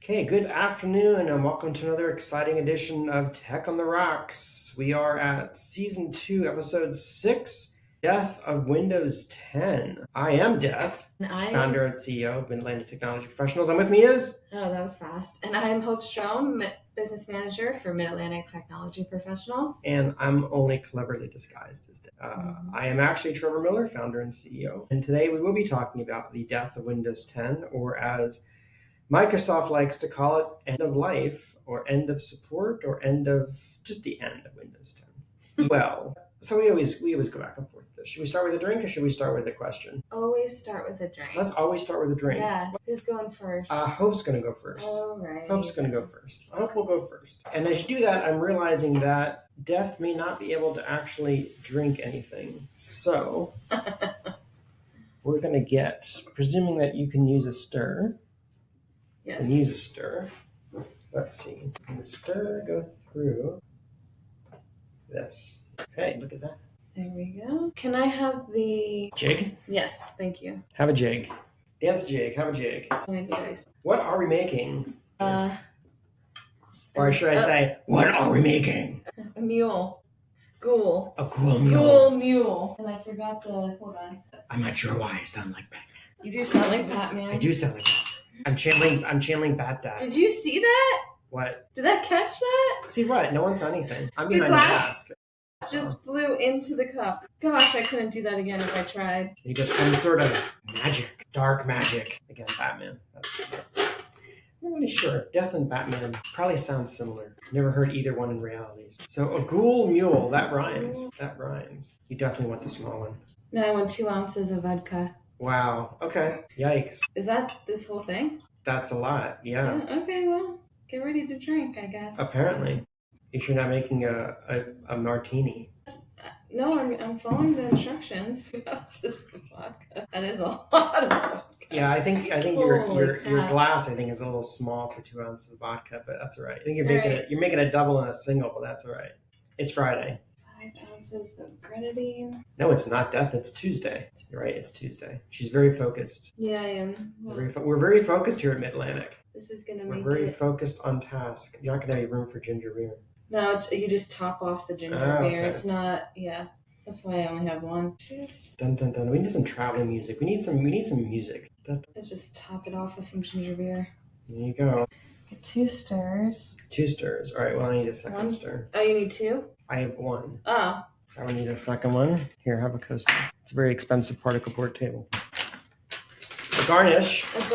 Okay, good afternoon and welcome to another exciting edition of Tech on the Rocks. We are at Season 2, Episode 6, Death of Windows 10. I am Death, founder and CEO of Mid-Atlantic Technology Professionals, and with me is... Oh, that was fast. And I am Hope Stroum, Business Manager for Mid-Atlantic Technology Professionals. And I'm only cleverly disguised as Death. I am actually Trevor Miller, founder and CEO. And today we will be talking about the death of Windows 10, or as Microsoft likes to call it, end of life, or end of support, or just the end of Windows 10. Well, so we always go back and forth. Should we start with a drink or should we start with a question? Always start with a drink. Let's always start with a drink. Yeah. Who's going first? Hope's going to go first. All right. Hope's going to go first. Hope will go first. And as you do that, I'm realizing that Death may not be able to actually drink anything. So we're going to get, presuming that you can use a stir. Yes. And use a stir. Let's see. Can the stir go through this? Hey, look at that. There we go. Can I have the jig? Yes, thank you. Have a jig. Dance a jig. Have a jig. What are we making? Or should I say, what are we making? A mule. Ghoul. A cool mule. Ghoul mule. And I forgot the, hold on. I'm not sure why I sound like Batman. You do sound like Batman. I do sound like Batman. I'm channeling Bat Dad. Did you see that? What? Did that catch that? See what? No one saw anything. I'm behind the desk. Just flew into the cup. Gosh, I couldn't do that again if I tried. You got some sort of magic, dark magic. Again, Batman. I'm not really sure. Death and Batman probably sound similar. Never heard either one in realities. So a ghoul mule, that rhymes. That rhymes. You definitely want the small one. No, I want 2 ounces of vodka. Wow. Okay. Yikes. Is that this whole thing? That's a lot. Yeah. Okay, well, get ready to drink, I guess. Apparently. You should not making a martini. No, I'm following the instructions. 2 ounces of vodka. That is a lot of vodka. Yeah, I think your glass is a little small for 2 ounces of vodka, but that's all right. I think you're making a double and a single, but that's all right. It's Friday. 5 ounces of grenadine. No, it's not Death. It's Tuesday. You're right. It's Tuesday. She's very focused. Yeah, I am. We're very focused here at Mid-Atlantic. This is gonna make We're very focused on task. You're not gonna have any room for ginger beer. No, you just top off the ginger beer. Okay. It's not. Yeah, that's why I only have one. Cheers. Dun dun dun. We need some traveling music. We need some music. Let's just top it off with some ginger beer. There you go. Get 2 stirs. 2 stirs. All right. Well, I need a second stir. Oh, you need 2? I have 1. Oh. So I need a second one. Here, have a coaster. It's a very expensive particle board table. A garnish of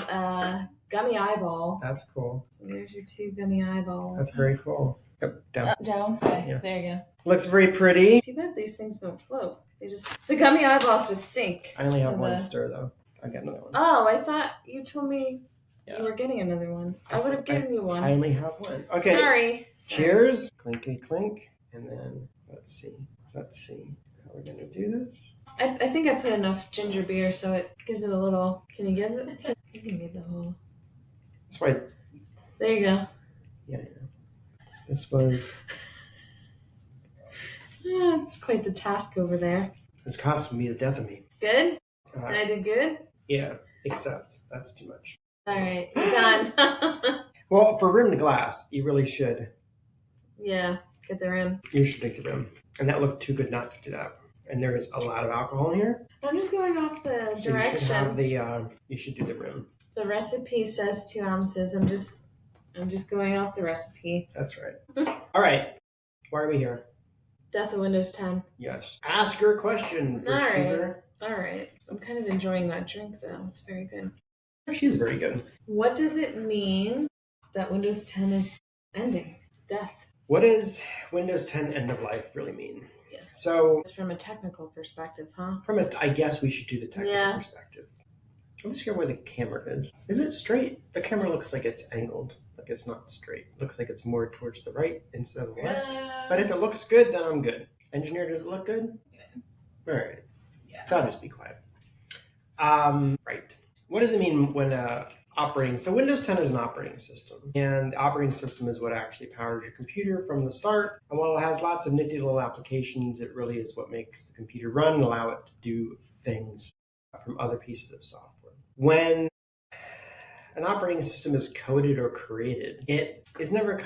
a gummy eyeball. That's cool. So there's your 2 gummy eyeballs. That's very cool. Yep, down. Down? Okay, yeah. There you go. Looks very pretty. Too bad these things don't float. The gummy eyeballs just sink. I only have 1 stir though. I got another one. Oh, I thought you told me you were getting another one. I would have given you one. I only have 1. Okay. Sorry. Cheers. Clinky clink. And then let's see how we're gonna do this. I think I put enough ginger beer so it gives it a little. Can you get it? You can get the whole. That's why. There you go. Yeah. This was. It's quite the task over there. This costing me the death of me. Good? And I did good? Yeah, except that's too much. All right, done. Well, for rimmed glass, you really should. Yeah, get the rim. You should take the rim. And that looked too good not to do that. And there is a lot of alcohol in here. I'm just going off the directions. You should do the rim. The recipe says 2 ounces. I'm just going off the recipe. That's right. All right. Why are we here? Death of Windows 10. Yes. Ask your question, Bridge Keeper. All right. I'm kind of enjoying that drink, though. It's very good. She's very good. What does it mean that Windows 10 is ending? Death. What does Windows 10 end of life really mean? Yes. So it's from a technical perspective, huh? I guess we should do the technical perspective. I'm just scared where the camera is. Is it straight? The camera looks like it's angled. Like it's not straight. Looks like it's more towards the right instead of the left. But if it looks good, then I'm good. Engineer, does it look good? Yeah. All right. Yeah. So I'll just be quiet. Right. What does it mean when So Windows 10 is an operating system, and the operating system is what actually powers your computer from the start. And while it has lots of nifty little applications, it really is what makes the computer run and allow it to do things from other pieces of software. When an operating system is coded or created, it never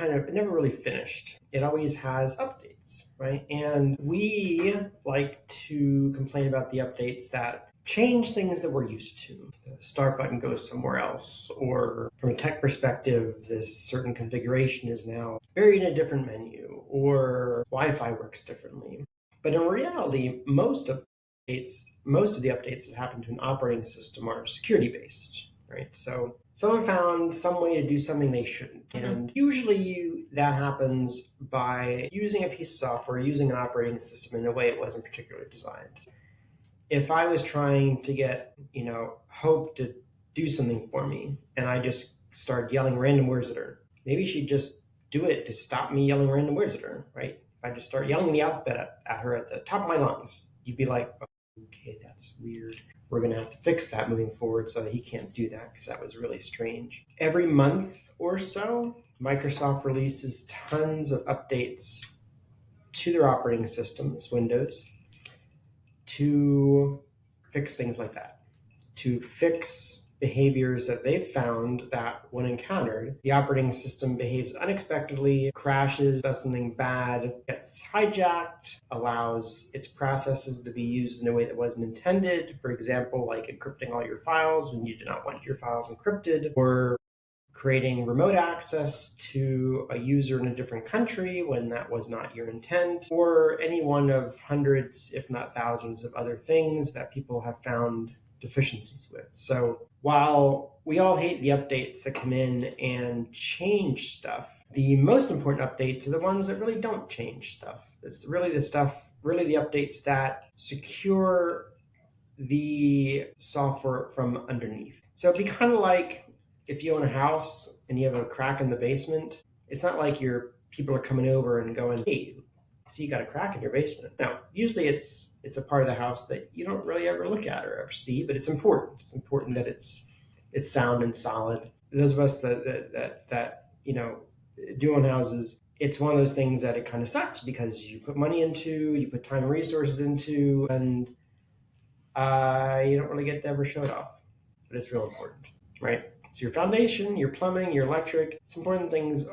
really finished. It always has updates, right? And we like to complain about the updates that change things that we're used to. The start button goes somewhere else, or from a tech perspective, this certain configuration is now buried in a different menu, or Wi-Fi works differently. But in reality, most of the updates that happen to an operating system are security-based, right? So someone found some way to do something they shouldn't. And usually that happens by using a piece of software, using an operating system in a way it wasn't particularly designed. If I was trying to get, Hope to do something for me, and I just started yelling random words at her, maybe she'd just do it to stop me yelling random words at her, right? If I just start yelling the alphabet at her at the top of my lungs, you'd be like, okay, that's weird. We're going to have to fix that moving forward so that he can't do that because that was really strange. Every month or so, Microsoft releases tons of updates to their operating systems, Windows, to fix things like that, to fix behaviors that they've found that when encountered, the operating system behaves unexpectedly, crashes, does something bad, gets hijacked, allows its processes to be used in a way that wasn't intended. For example, like encrypting all your files when you do not want your files encrypted, or creating remote access to a user in a different country when that was not your intent, or any one of hundreds, if not thousands, of other things that people have found deficiencies with. So while we all hate the updates that come in and change stuff, the most important updates are the ones that really don't change stuff. It's really the updates that secure the software from underneath. So it'd be kind of like if you own a house and you have a crack in the basement, it's not like your people are coming over and going, hey, see, you got a crack in your basement. Now, usually it's a part of the house that you don't really ever look at or ever see, but it's important. It's important that it's sound and solid. Those of us that do own houses, it's one of those things that it kind of sucks because you put money into, you put time and resources into, and you don't really get to ever show it off, but it's real important, right? So your foundation, your plumbing, your electric, it's important things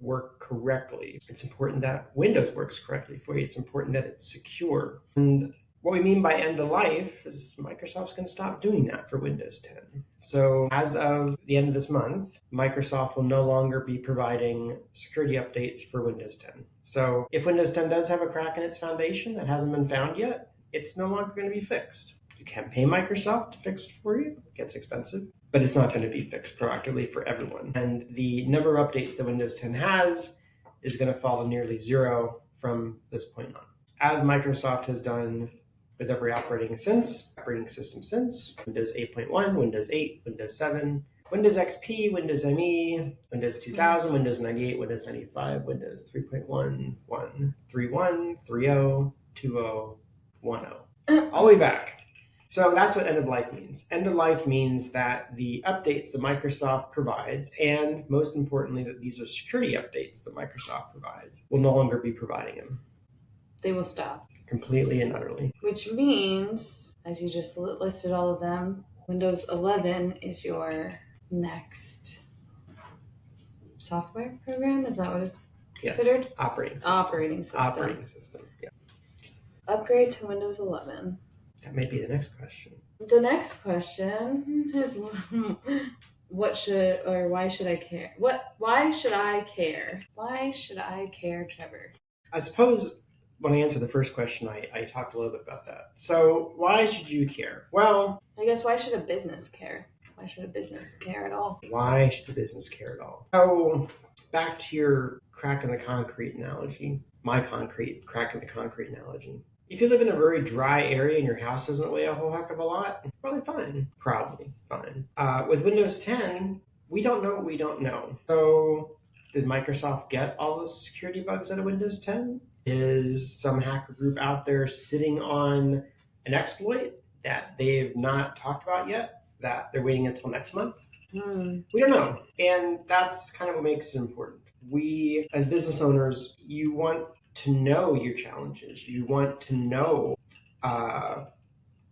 work correctly. It's important that Windows works correctly for you. It's important that it's secure. And what we mean by end of life is Microsoft's going to stop doing that for Windows 10. So as of the end of this month, Microsoft will no longer be providing security updates for Windows 10. So if Windows 10 does have a crack in its foundation that hasn't been found yet, it's no longer going to be fixed. You can pay Microsoft to fix it for you. It gets expensive, but it's not going to be fixed proactively for everyone. And the number of updates that Windows 10 has is going to fall to nearly zero from this point on. As Microsoft has done with every operating system since, Windows 8.1, Windows 8, Windows 7, Windows XP, Windows ME, Windows 2000, Windows 98, Windows 95, Windows 3.1, 1, 3.1, 3.0, 2.0, 1.0, all the way back. So that's what end of life means. End of life means that the updates that Microsoft provides, and most importantly, that these are security updates that Microsoft provides, will no longer be providing them. They will stop. Completely and utterly. Which means, as you just listed all of them, Windows 11 is your next software program? Is that what it's considered? Yes, operating system. Operating system, yeah. Upgrade to Windows 11. That may be the next question. The next question is, why should I care? Why should I care? Why should I care, Trevor? I suppose when I answer the first question, I talked a little bit about that. So why should you care? Well, I guess why should a business care? Why should a business care at all? Why should a business care at all? So back to your crack in the concrete analogy, my crack in the concrete analogy. If you live in a very dry area and your house doesn't weigh a whole heck of a lot, probably fine. With Windows 10, we don't know what we don't know. So did Microsoft get all the security bugs out of Windows 10? Is some hacker group out there sitting on an exploit that they've not talked about yet, that they're waiting until next month? We don't know. And that's kind of what makes it important. We, as business owners, you want to know your challenges. You want to know the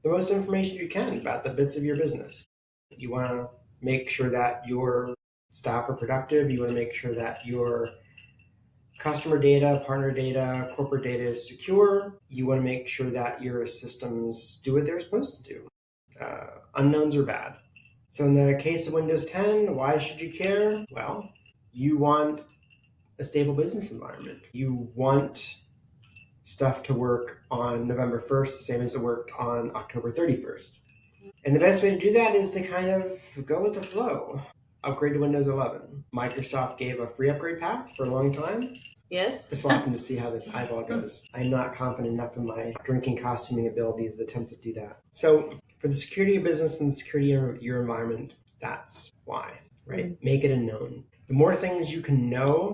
most information you can about the bits of your business. You want to make sure that your staff are productive. You want to make sure that your customer data, partner data, corporate data is secure. You want to make sure that your systems do what they're supposed to do. Unknowns are bad. So in the case of Windows 10, why should you care? Well, you want a stable business environment. You want stuff to work on November 1st, the same as it worked on October 31st. And the best way to do that is to kind of go with the flow. Upgrade to Windows 11. Microsoft gave a free upgrade path for a long time. Yes. Just watching to see how this eyeball goes. I'm not confident enough in my drinking costuming abilities to attempt to do that. So for the security of business and the security of your environment, that's why, right? Make it a known. The more things you can know,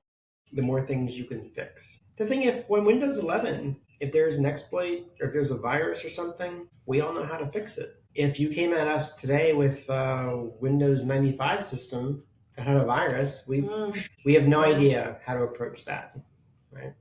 the more things you can fix. The thing, when Windows 11, if there's an exploit or if there's a virus or something, we all know how to fix it. If you came at us today with a Windows 95 system that had a virus, we have no idea how to approach that, right?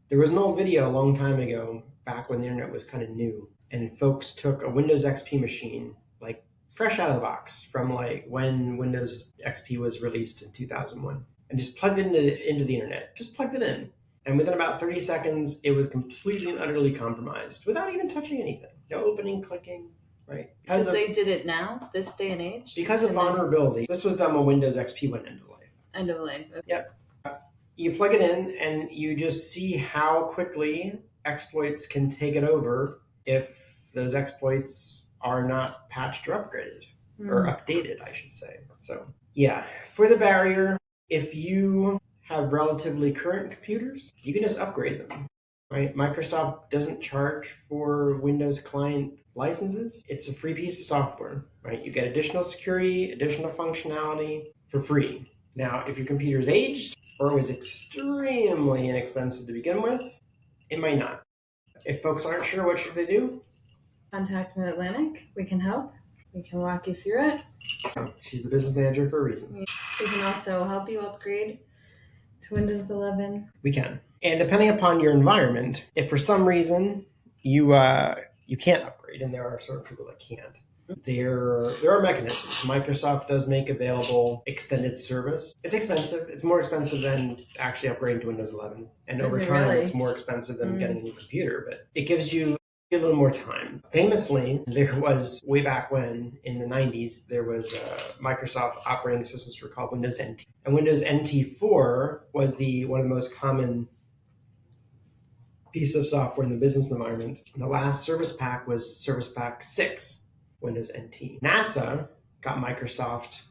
There was an old video a long time ago, back when the internet was kind of new, and folks took a Windows XP machine, like fresh out of the box from like when Windows XP was released in 2001, and just plugged it into the internet. Just plugged it in. And within about 30 seconds, it was completely and utterly compromised without even touching anything. No opening, clicking, right? Because they did it now, this day and age? Because of vulnerability. This was done when Windows XP went into life. End of life. Okay. Yep. You plug it in and you just see how quickly exploits can take it over if those exploits are not patched or upgraded. Or updated, I should say. So, yeah. For the barrier, if you have relatively current computers, you can just upgrade them, right? Microsoft doesn't charge for Windows client licenses. It's a free piece of software, right? You get additional security, additional functionality for free. Now, if your computer's aged or was extremely inexpensive to begin with, it might not. If folks aren't sure, what should they do? Contact Mid-Atlantic. We can help. We can walk you through it. She's the business manager for a reason. We can also help you upgrade to Windows 11. We can. And depending upon your environment, if for some reason you can't upgrade, and there are certain people that can't, there are mechanisms. Microsoft does make available extended service. It's expensive. It's more expensive than actually upgrading to Windows 11. And over time, it's more expensive than getting a new computer, but it gives you a little more time. Famously, there was, way back when, in the 90s, there was Microsoft operating systems were called Windows NT. And Windows NT4 was one of the most common piece of software in the business environment. And the last service pack was Service Pack 6, Windows NT. NASA got Microsoft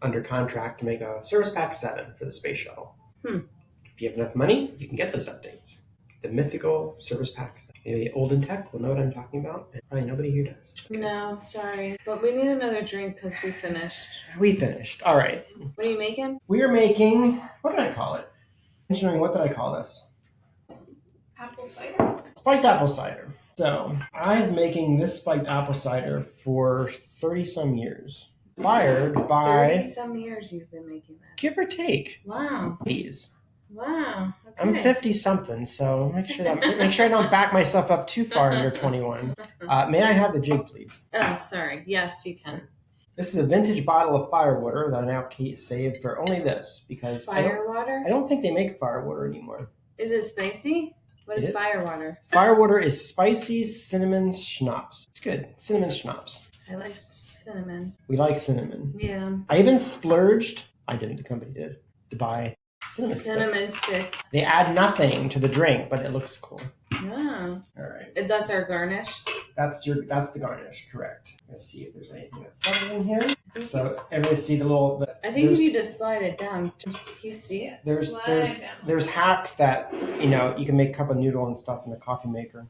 under contract to make a Service Pack 7 for the space shuttle. If you have enough money, you can get those updates. The mythical Service Packs. Maybe old in tech will know what I'm talking about, and probably nobody here does. Okay. No, sorry. But we need another drink because we finished. We finished. All right. What are you making? We are making, what did I call it? Engineering, what did I call this? Apple cider? Spiked apple cider. So I'm making this spiked apple cider for 30-some years. Inspired by... 30-some years you've been making this. Give or take. Wow. Please. Wow. Okay. I'm 50-something, so make sure I don't back myself up too far under 21. May I have the jig, please? Oh, sorry. Yes, you can. This is a vintage bottle of firewater that I now saved for only this because Firewater? I don't think they make firewater anymore. Is it spicy? What is firewater? Firewater is spicy cinnamon schnapps. It's good. Cinnamon schnapps. I like cinnamon. We like cinnamon. Yeah. I even splurged, I didn't, the company did, to buy cinnamon sticks. They add nothing to the drink, but it looks cool. Yeah. All right. That's our garnish. That's the garnish, correct. Let's see if there's anything that's settled in here. So everybody see the little. I think you need to slide it down. Do you see it? There's hacks that you can make cup of noodle and stuff in the coffee maker.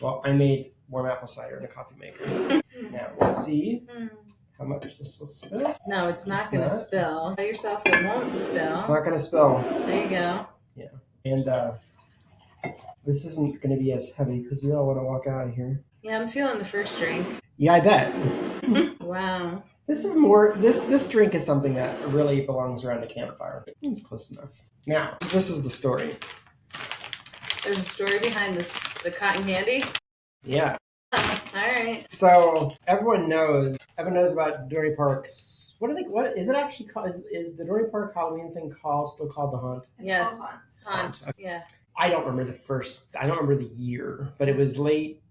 Well, I made warm apple cider in a coffee maker. Now we'll see how much this will spill. No, it's not going to spill. Tell yourself it won't spill. It's not going to spill. There you go. Yeah, and this isn't going to be as heavy because we all want to walk out of here. Yeah, I'm feeling the first drink. Yeah, I bet. Wow. This is more. This drink is something that really belongs around a campfire. It's close enough. Now, this is the story. There's a story behind the cotton candy. Yeah. All right. So everyone knows about Dorney Park's. What is it actually called? Is the Dorney Park Halloween thing still called the Haunt? Yes. Haunt. Okay. Yeah. I don't remember I don't remember the year, but it was late.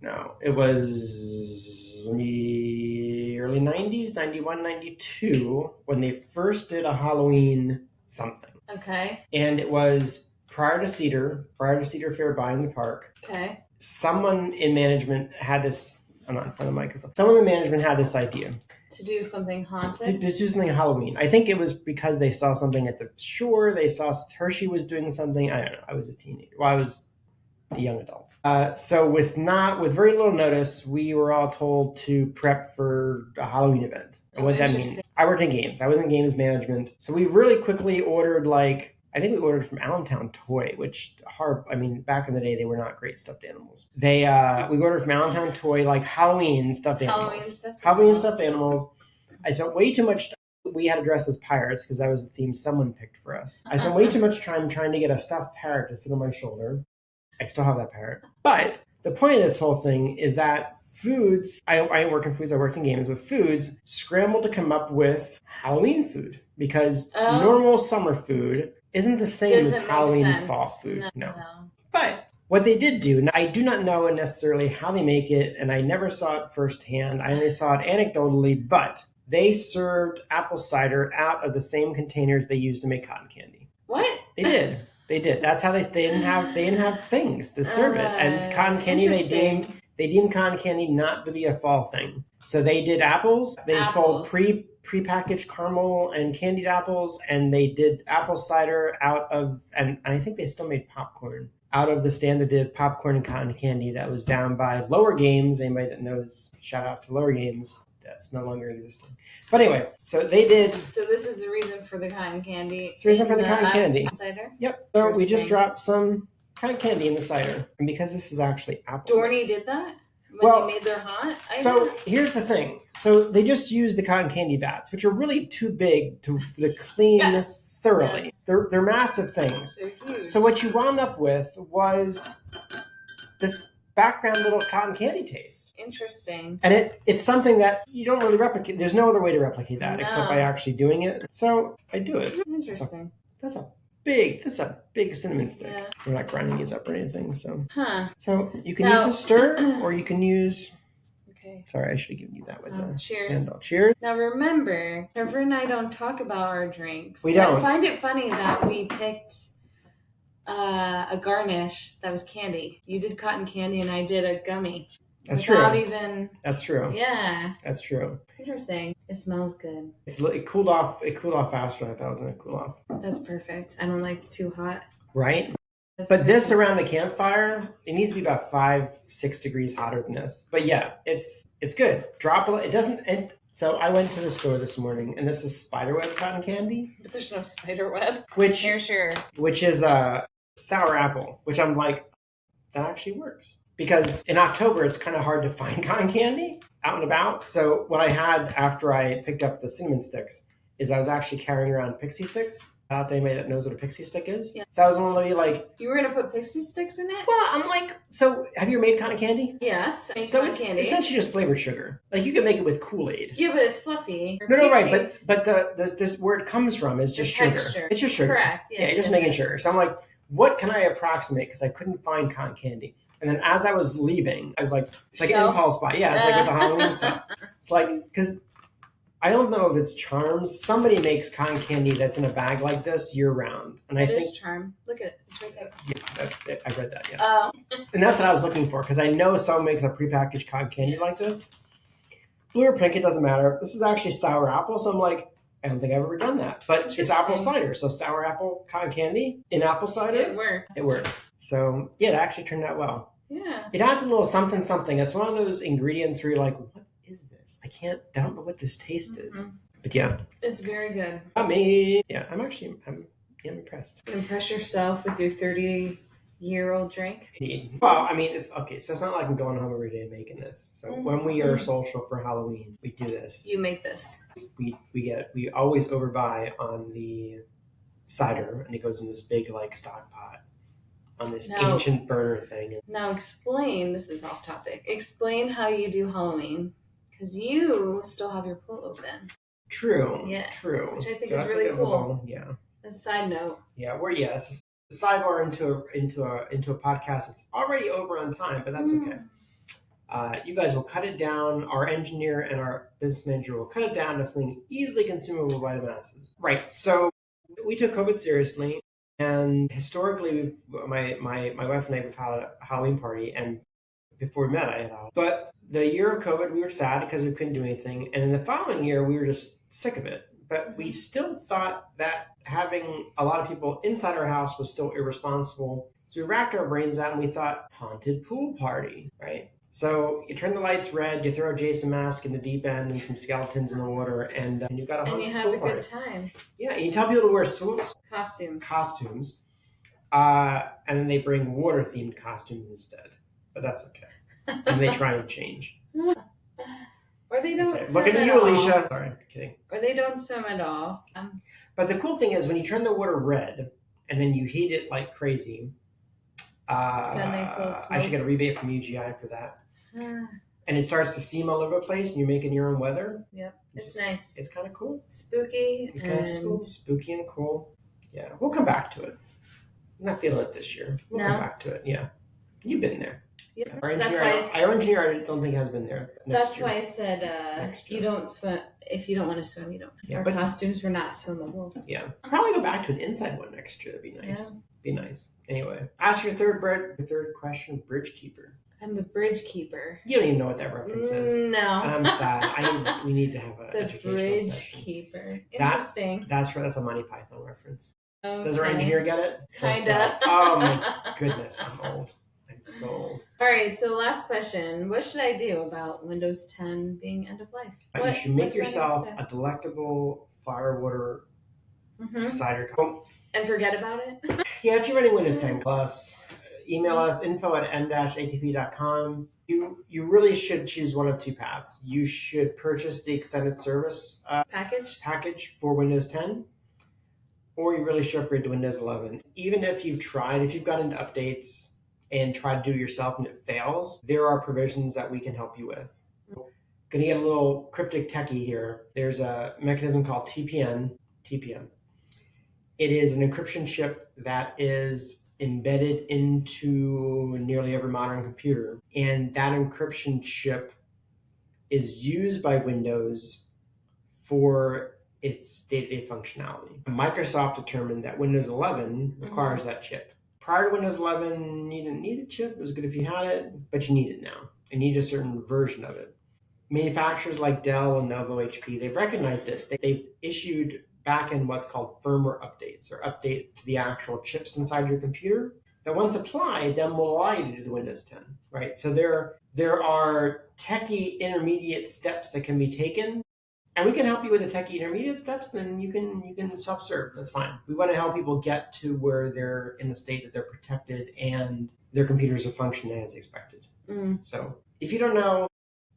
No, it was the early 90s, 91, 92, when they first did a Halloween something. Okay. And it was prior to Cedar Fair buying the park. Okay. Someone in management had this. I'm not in front of the microphone. Someone in management had this idea to do something haunted. To do something Halloween. I think it was because they saw something at the shore. They saw Hershey was doing something. I don't know. I was a teenager. Well, I was a young adult. So with very little notice, we were all told to prep for a Halloween event. And what that means, I worked in games. I was in games management. So we really quickly ordered I think we ordered from Allentown Toy, which back in the day, they were not great stuffed animals. We ordered from Allentown Toy, Halloween stuffed animals. Halloween stuffed animals. I spent way too much time. We had to dress as pirates because that was the theme someone picked for us. I spent way too much time trying to get a stuffed parrot to sit on my shoulder. I still have that parrot. But the point of this whole thing is that foods, I didn't work in foods, I worked in games, but foods scrambled to come up with Halloween food because normal summer food isn't the same as Halloween fall food. No. But what they did do, and I do not know necessarily how they make it, and I never saw it firsthand. I only saw it anecdotally, but they served apple cider out of the same containers they used to make cotton candy. What? They did. They did. That's how they didn't have things to serve it. And cotton candy they deemed cotton candy not to be a fall thing. So they did apples. They sold pre-packaged caramel and candied apples, and they did apple cider out of, and I think they still made popcorn out of the stand that did popcorn and cotton candy that was down by Lower Games. Anybody that knows, shout out to Lower Games. That's no longer existing. But anyway, so they did. So this is the reason for the cotton candy. It's the reason for the cotton candy. Cider? Yep. So we just dropped some cotton candy in the cider. And because this is actually apple. Dorney did that? When they made their haunt? Here's the thing. So they just used the cotton candy bats, which are really too big to clean thoroughly. Yes. They're massive things. They're huge. So what you wound up with was this background little cotton candy taste. Interesting. And it's something that you don't really replicate. There's no other way to replicate that except by actually doing it. So I do it. Interesting. That's a big cinnamon stick. Yeah. We're not grinding these up or anything. So you can use a stir or you can use. Okay. Sorry, I should have given you that with the cheers. handle. Cheers. Now remember, Trevor and I don't talk about our drinks. We don't. I find it funny that we picked a garnish that was candy. You did cotton candy and I did a gummy. That's true. That's true. Yeah. That's true. Interesting. It smells good. It cooled off faster than I thought it was going to cool off. That's perfect. I don't like too hot. Right? But this around the campfire, it needs to be about 5-6 degrees hotter than this. But yeah, it's good. It doesn't. So I went to the store this morning, and this is spiderweb cotton candy. But there's no spiderweb. Which is sour apple, which I'm like, that actually works. Because in October, it's kind of hard to find cotton candy out and about. So what I had after I picked up the cinnamon sticks is I was actually carrying around pixie sticks. Not anybody that knows what a pixie stick is. Yeah. So I was only like... You were going to put pixie sticks in it? Well, I'm like, so have you ever made cotton candy? Yes. So it's essentially just flavored sugar. Like you can make it with Kool-Aid. Yeah, but it's fluffy. No, right. But the where it comes from is just sugar. It's just sugar. Correct. Yes, yeah, you're just making sugar. So I'm like, what can I approximate? Because I couldn't find cotton candy. And then as I was leaving, I was like, it's like an impulse buy. Yeah, it's like with the Halloween stuff. It's like, because I don't know if it's Charms. Somebody makes cotton candy that's in a bag like this year round. And I think it's Charm. Look at it. It's right there. Yeah, I read that, yeah. And that's what I was looking for, because I know someone makes a prepackaged cotton candy like this. Blue or pink, it doesn't matter. This is actually sour apple, so I'm like, I don't think I've ever done that. But it's apple cider, so sour apple cotton candy in apple cider. It works. So, yeah, it actually turned out well. Yeah. It adds a little something, something. It's one of those ingredients where you're like, what is this? I don't know what this taste is. But yeah. It's very good. Yeah, I'm impressed. Impress yourself with your 30-year-old drink? Well, I mean, it's okay. So it's not like I'm going home every day making this. So when we are social for Halloween, we do this. You make this. We always overbuy on the cider, and it goes in this big stock pot. on this No. ancient burner thing. Now explain, this is off topic, explain how you do Halloween. Because you still have your pool open. True. Yeah. True. Which I think So is that's really a good cool. little, yeah. As a side note. Yeah, it's a sidebar into a podcast that's already over on time, but that's okay. You guys will cut it down. Our engineer and our business manager will cut it down to something easily consumable by the masses. Right. So we took COVID seriously, and historically, my wife and I have had a Halloween party, and before we met, I had a. But the year of COVID, we were sad because we couldn't do anything, and in the following year, we were just sick of it. But we still thought that having a lot of people inside our house was still irresponsible. So we racked our brains out and we thought, haunted pool party, right? So you turn the lights red, you throw a Jason mask in the deep end and some skeletons in the water, and you've got a haunted pool party. And you have a good time. Yeah, and you tell people to wear costumes, and then they bring water-themed costumes instead. But that's okay. And they try and change. Or they don't swim Looking at you, Alicia. Sorry, kidding. Or they don't swim at all. But the cool thing is when you turn the water red and then you heat it like crazy. It's got a nice little smoke. I should get a rebate from UGI for that. And it starts to steam all over the place and you're making your own weather. Yep, it's nice. It's kind of cool. Spooky. It's kind of cool. Spooky and cool. Yeah, we'll come back to it. I'm not feeling it this year. We'll come back to it. Yeah. You've been there. Yep. Our engineer, I don't think has been there. That's why I said you don't swim. If you don't want to swim, you don't. Yeah, our costumes were not swimmable. Yeah. I'll probably go back to an inside one next year. That'd be nice. Yeah. Be nice. Anyway, ask your third question, Bridge Keeper. I'm the Bridge Keeper. You don't even know what that reference is. No. And I'm sad. We need to have an educational session. The Bridge Keeper. Interesting. That's a Monty Python reference. Okay. Does our engineer get it? Kinda. Oh my goodness, I'm old. I'm so old. All right, so last question. What should I do about Windows 10 being end of life? You should make yourself a delectable firewater cider cup. And forget about it? Yeah, if you're running Windows 10 Plus, email us info@m-atp.com. You really should choose one of two paths. You should purchase the extended service package for Windows 10, or you really should upgrade to Windows 11. Even if you've got into updates and try to do it yourself and it fails, there are provisions that we can help you with. Going to get a little cryptic techie here. There's a mechanism called TPM. It is an encryption chip that is embedded into nearly every modern computer. And that encryption chip is used by Windows for its day-to-day functionality. Microsoft determined that Windows 11 requires that chip. Prior to Windows 11, you didn't need a chip. It was good if you had it, but you need it now. You need a certain version of it. Manufacturers like Dell, Lenovo, HP, they've recognized this. They've issued back in what's called firmware updates, or update to the actual chips inside your computer that once applied, then will allow you to do the Windows 10, right? So there are techie intermediate steps that can be taken. And we can help you with the techie intermediate steps, then you can self-serve. That's fine. We want to help people get to where they're in the state that they're protected and their computers are functioning as expected. So if you don't know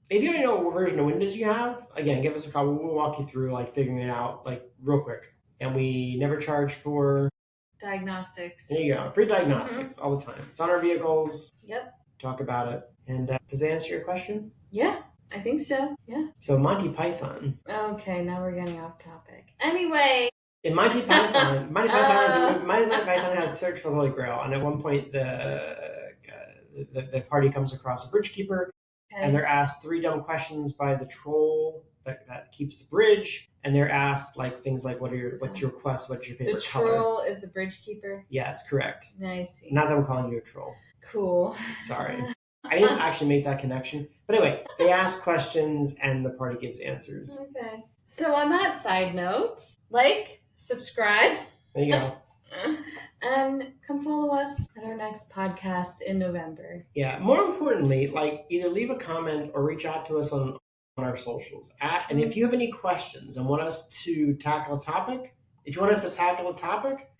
what version of Windows you have, again, give us a call. We'll walk you through figuring it out real quick. And we never charge for diagnostics. There you go. Free diagnostics all the time. It's on our vehicles. Yep. Talk about it. And does that answer your question? Yeah. I think so, yeah. So Monty Python. Okay, now we're getting off topic. Anyway. In Monty Python, Monty Python has Search for the Holy Grail, and at one point the party comes across a bridge keeper, and they're asked 3 dumb questions by the troll that keeps the bridge, and they're asked things like what's your quest, what's your favorite color. The troll is the bridge keeper? Yes, correct. Nice. Not that I'm calling you a troll. Cool. Sorry. I didn't actually make that connection. But anyway, they ask questions and the party gives answers. Okay. So on that side note, subscribe. There you go. And come follow us at our next podcast in November. Yeah. More importantly, either leave a comment or reach out to us on our socials. And if you have any questions and want us to tackle a topic,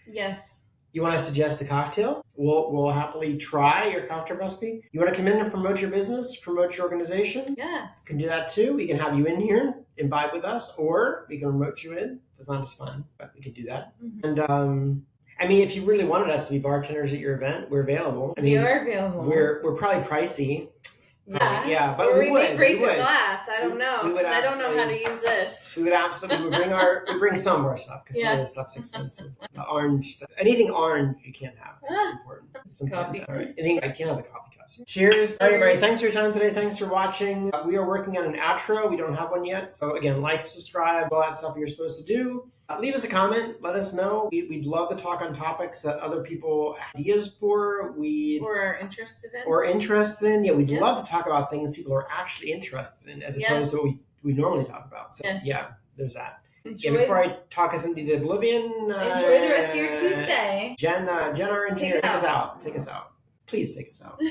yes. You want to suggest a cocktail? We'll happily try your cocktail recipe. You want to come in and promote your business, promote your organization? Yes. We can do that too. We can have you in here, imbibe with us, or we can remote you in. That's not as fun, but we can do that. And I mean, if you really wanted us to be bartenders at your event, we're available. I mean, we are available. We're probably pricey. Yeah, but or we may break a glass. I don't know, because I don't know how to use this. We would absolutely bring some of our stuff, because some of this stuff's expensive. The orange, anything orange you can't have. It's important. It's important. All right, I can't have the coffee cups. Cheers. All right, everybody. Thanks for your time today. Thanks for watching. We are working on an outro. We don't have one yet. So again, like, subscribe, all that stuff you're supposed to do. Leave us a comment. Let us know. We'd love to talk on topics that other people have ideas for. Or are interested in. Yeah, we'd love to talk about things people are actually interested in, as opposed to what we normally talk about. So yeah, there's that. Before I talk us into the oblivion, enjoy the rest of your Tuesday. Jen, our engineer, take us out. Please take us out.